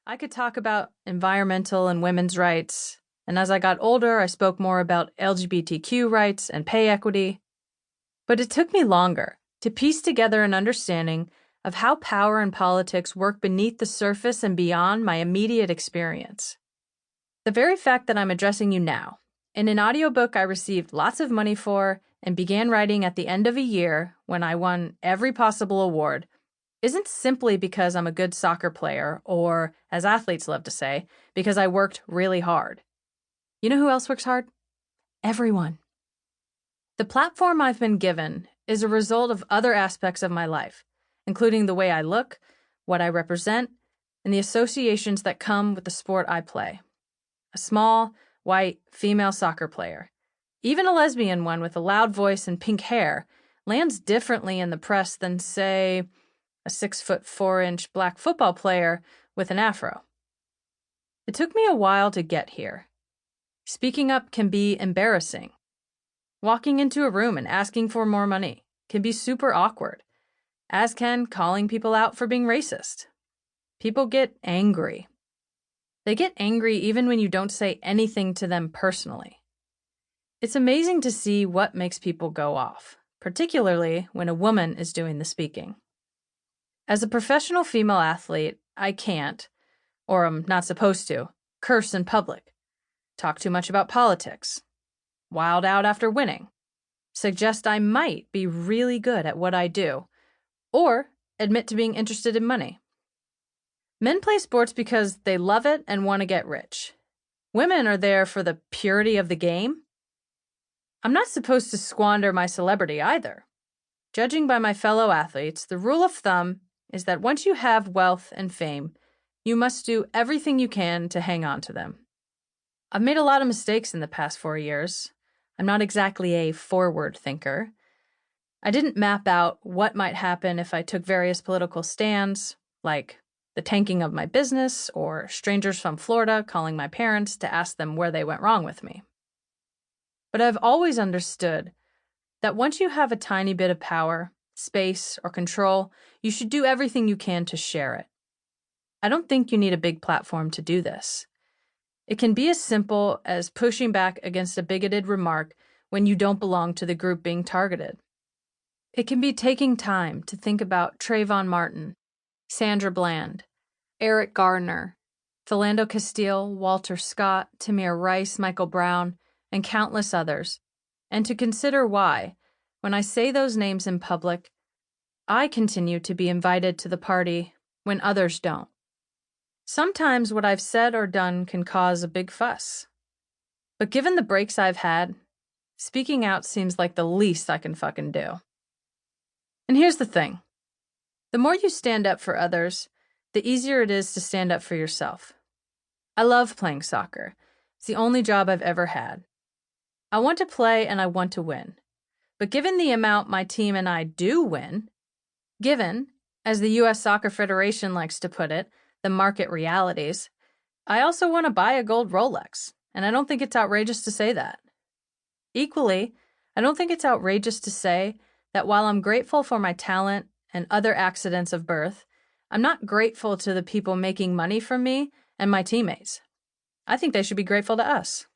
I could talk about environmental and women's rights, and as I got older, I spoke more about LGBTQ rights and pay equity. But it took me longer to piece together an understanding of how power and politics work beneath the surface and beyond my immediate experience. The very fact that I'm addressing you now, in an audiobook I received lots of money for and began writing at the end of a year when I won every possible award, isn't simply because I'm a good soccer player or, as athletes love to say, because I worked really hard. You know who else works hard? Everyone. The platform I've been given is a result of other aspects of my life, including the way I look, what I represent, and the associations that come with the sport I play. A small, white, female soccer player, even a lesbian one with a loud voice and pink hair, lands differently in the press than, say, a 6'4" black football player with an afro. It took me a while to get here. Speaking up can be embarrassing. Walking into a room and asking for more money can be super awkward, as can calling people out for being racist. People get angry. They get angry even when you don't say anything to them personally. It's amazing to see what makes people go off, particularly when a woman is doing the speaking. As a professional female athlete, I can't, or I'm not supposed to, curse in public, talk too much about politics, wild out after winning, suggest I might be really good at what I do, or admit to being interested in money. Men play sports because they love it and want to get rich. Women are there for the purity of the game. I'm not supposed to squander my celebrity either. Judging by my fellow athletes, the rule of thumb is that once you have wealth and fame, you must do everything you can to hang on to them. I've made a lot of mistakes in the past 4 years. I'm not exactly a forward thinker. I didn't map out what might happen if I took various political stands, like the tanking of my business or strangers from Florida calling my parents to ask them where they went wrong with me. But I've always understood that once you have a tiny bit of power, space, or control, you should do everything you can to share it. I don't think you need a big platform to do this. It can be as simple as pushing back against a bigoted remark when you don't belong to the group being targeted. It can be taking time to think about Trayvon Martin, Sandra Bland, Eric Gardner, Philando Castile, Walter Scott, Tamir Rice, Michael Brown, and countless others, and to consider why, when I say those names in public, I continue to be invited to the party when others don't. Sometimes what I've said or done can cause a big fuss. But given the breaks I've had, speaking out seems like the least I can fucking do. And here's the thing. The more you stand up for others, the easier it is to stand up for yourself. I love playing soccer. It's the only job I've ever had. I want to play and I want to win. But given the amount my team and I do win, given, as the U.S. Soccer Federation likes to put it, the market realities, I also want to buy a gold Rolex, and I don't think it's outrageous to say that. Equally, I don't think it's outrageous to say that while I'm grateful for my talent and other accidents of birth, I'm not grateful to the people making money from me and my teammates. I think they should be grateful to us.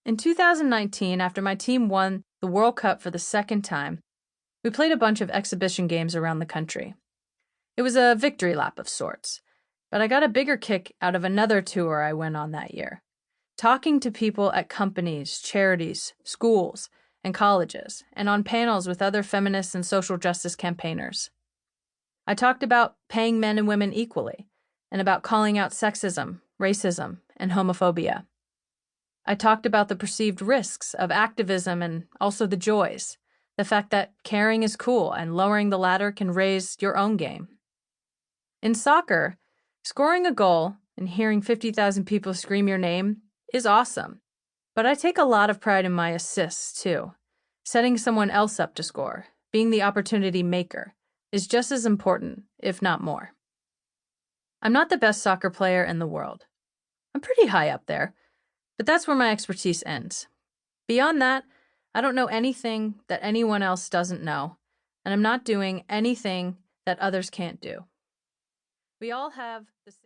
In 2019, after my team won the World Cup for the second time, we played a bunch of exhibition games around the country. It was a victory lap of sorts, but I got a bigger kick out of another tour I went on that year, talking to people at companies, charities, schools, and colleges, and on panels with other feminist and social justice campaigners. I talked about paying men and women equally, and about calling out sexism, racism, and homophobia. I talked about the perceived risks of activism and also the joys, the fact that caring is cool and lowering the ladder can raise your own game. In soccer, scoring a goal and hearing 50,000 people scream your name is awesome, but I take a lot of pride in my assists too. Setting someone else up to score, being the opportunity maker, is just as important, if not more. I'm not the best soccer player in the world. I'm pretty high up there, but that's where my expertise ends. Beyond that, I don't know anything that anyone else doesn't know, and I'm not doing anything that others can't do. We all have the same